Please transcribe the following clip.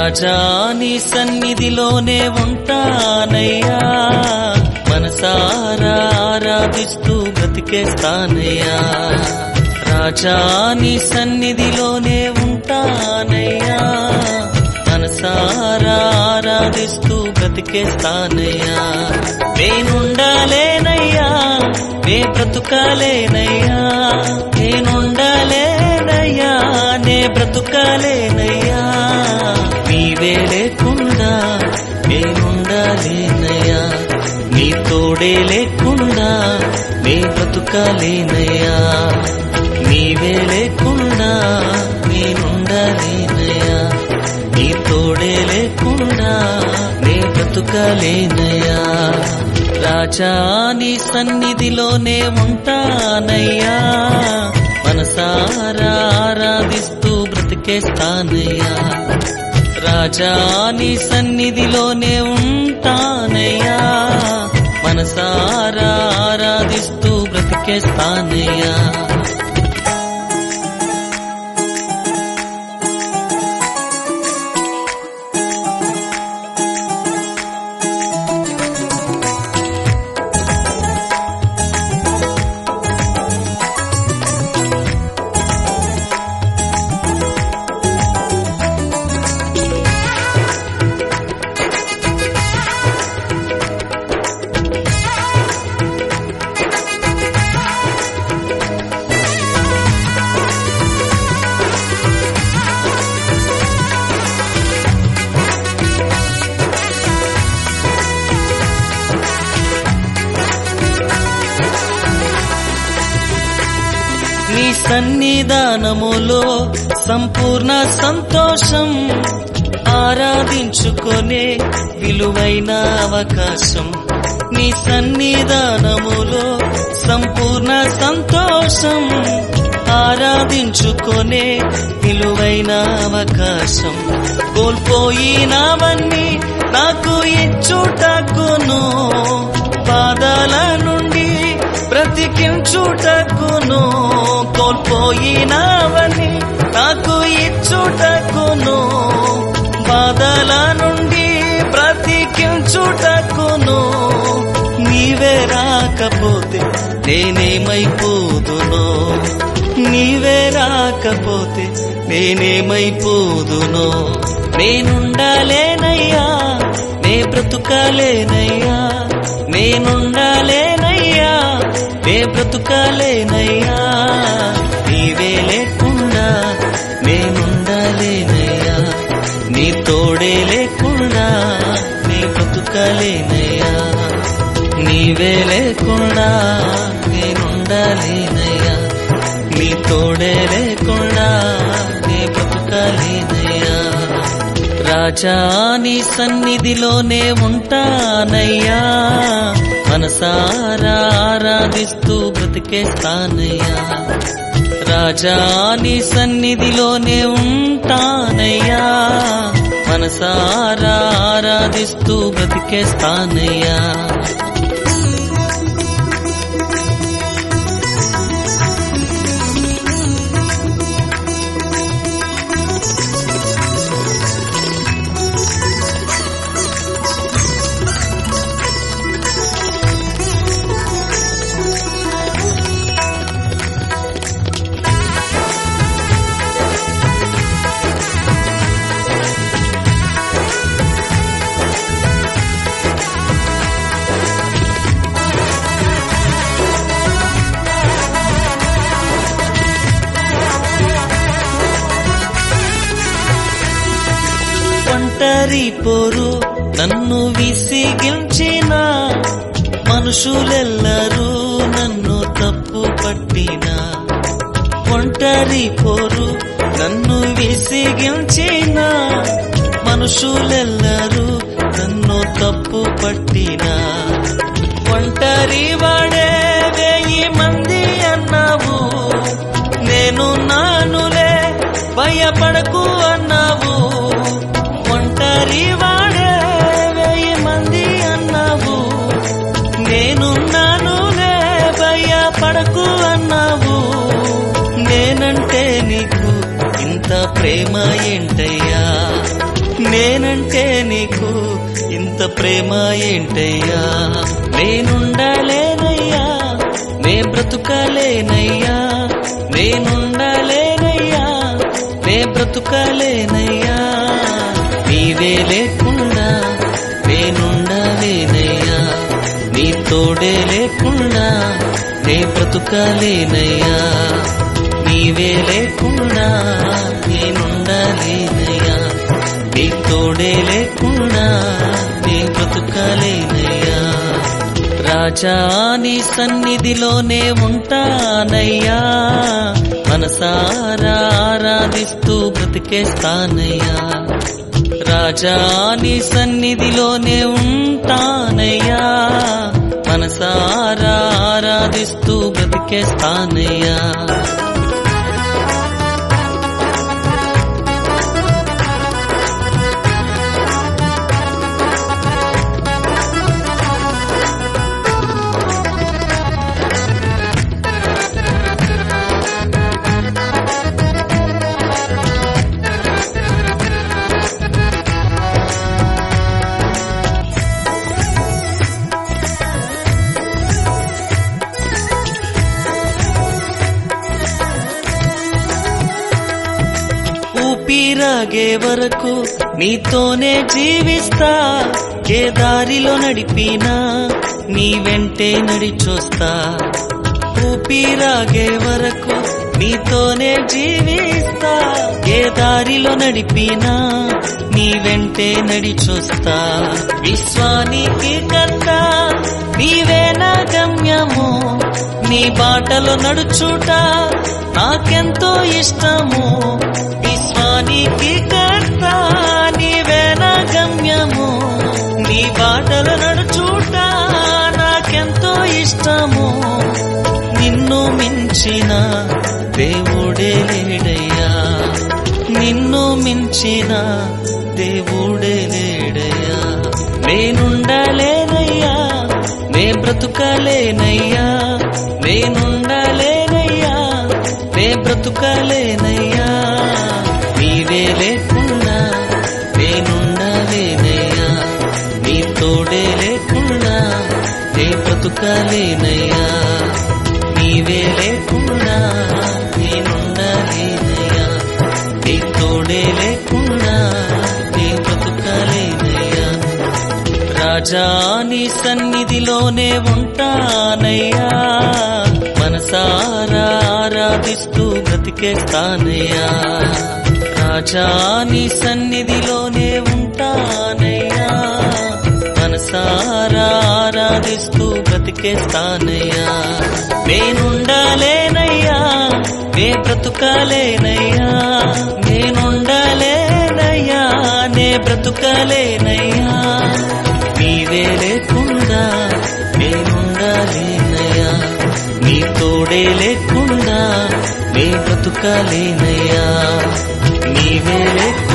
రాజా నీ సన్నిధిలోనే ఉంటానయ్యా, మనసారా ఆరాధిస్తూ బ్రతికేస్తానయ్యా. రాజా నీ సన్నిధిలోనే ఉంటానయ్యా, మనసారా ఆరాధిస్తూ బ్రతికేస్తానయ్యా. నేనుండాలేనయ్యా, నే బ్రతుకాలేనయ్యా, నేనుండాలేనయ్యా, నే బ్రతుకాలేనయ్యా. నీవే లేకుండా నేనుండాలేనయ్యా, నీ తోడే లేకుండా నే బ్రతుకాలేనయ్యా. నీవే లేకుండా నేనుండాలేనయ్యా, నీ తోడే లేకుండా నే బ్రతుకాలేనయ్యా. రాజా నీ సన్నిధిలోనే ఉంటానయ్యా, మనసారా ఆరాధిస్తూ బ్రతికేస్తానయ్యా. రాజా నీ సన్నిధిలోనే ఉంటానయ్యా, మనసారా ఆరాధిస్తూ బ్రతికేస్తానయ్యా. నీ సన్నిధానములో సంపూర్ణ సంతోషం, ఆరాధించుకొనే విలువైన అవకాశం. నీ సన్నిధానములో సంపూర్ణ సంతోషం, ఆరాధించుకొనే విలువైన అవకాశం. కోల్పోయినవన్నీ నాకు ఇచ్చుటకును, బాధల నుండి బ్రతికించుటకును. కోల్పోయినవన్నీ నాకు ఇచ్చుటకును, బాధల నుండి బ్రతికించుటకును. నీవే రాకపోతే నేనేమైపోదునో, నీవే రాకపోతే నేనేమైపోదునో. నేనుండాలేనయ్యా, నే బ్రతుకాలేనయ్యా, నేనుండాలేనయ్యా, నే బ్రతుకాలేనయ్యా. నీవే లేకుండా నేనుండాలేనయ్యా, నీ తోడే లేకుండా నే బ్రతుకాలేనయ్యా. నీవే లేకుండా నేనుండాలేనయ్యా, నీ తోడే లేకుండా నే బ్రతుకాలేనయ్యా. రాజా నీ సన్నిధిలోనే ఉంటానయ్యా, మనసారా ఆరాధిస్తూ బ్రతికేస్తానయ్యా. రాజా నీ సన్నిధిలోనే ఉంటానయ్యా, మనసారా ఆరాధిస్తూ బ్రతికేస్తానయ్యా. ఒంటరి పోరు నన్ను విసిగించిన, మనుషులెల్లరూ నన్ను తప్పు పట్టిన. ఒంటరి పోరు నన్ను విసిగించిన, మనుషులెల్లరూ నన్ను తప్పు పట్టిన. ఒంటరి వాడే 1000 మంది అన్నావు, నేను నానులే భయపడకు అన్నావు. ఒంటరి వాడే 1000 మంది అన్నావు, నేను నానులే భయపడకు అన్నావు. నేనంటే నీకు ఇంత ప్రేమ ఏంటయ్యా, ప్రేమ ఏంటయ్యా నేనుండలేనయ్యా నే బ్రతుకలేనయ్యా నేనుండలేనయ్యా నే బ్రతుకలేనయ్యా నీవే లేకుండా నేనుండలేనయ్యా నీ తోడే లేకుండా నే బ్రతుకలేనయ్యా నీవే లేకుండా నేనుండలేనయ్యా నీ తోడే లేకుండా నే బ్రతుకలేనయ్యా రాజా నీ సన్నిధిలోనే ఉంటానయ్యా మనసారా ఆరాధిస్తూ బ్రతికేస్తానయ్యా రాజా నీ సన్నిధిలోనే ఉంటానయ్యా మనసారా ఆరాధిస్తూ బ్రతికేస్తానయ్యా ఊపిరాగే వరకు నీతోనే జీవిస్తా ఏ దారిలో నడిపినా నీ వెంటే నడిచొస్తా ఊపిరాగే వరకు నీతోనే జీవిస్తా ఏ దారిలో నడిపినా నీ వెంటే నడిచొస్తా విశ్వానికి కర్త నీవే నా గమ్యము నీ బాటలో నడుచుట నాకెంతో ఇష్టము విశ్వానికి కర్త నీవే నా గమ్యము నీ బాటలో నడుచుట నాకెంతో ఇష్టము నిన్ను మించిన దేవుడే లేడయ్యా నిన్ను మించిన దేవుడే లేడయ్యా నేనుండలేనయ్యా నే బ్రతుకలేనయ్యా నేనుండలేనయ్యా నే బ్రతుకలేనయ్యా నీవే లేకుండా నేనుండలేనయ్యా నీ తోడే లేకుండా నే బ్రతుకలేనయ్యా నీవే లేకుండా నేనుండలేనయ్యా నీ తోడే లేకుండా నే బ్రతుకలేనయ్యా రాజా నీ సన్నిధిలోనే ఉంటానయ్యా మనసారా ఆరాధిస్తూ బ్రతికేస్తానయ్యా రాజా నీ సన్నిధిలోనే ఉంటానయ్యా మనసారా ఆరాధిస్తూ బ్రతికేస్తానయ్యా నేనుండలేనయ్యా నే బ్రతుకలేనయ్యా నేనుండలేనయ్యా నే బ్రతుకలేనయ్యా నీవే లేకుండా నేనుండలేనయ్యా నీ తోడే లేకుండా నే బ్రతుకలేనయ్యా నీవే లేకుండా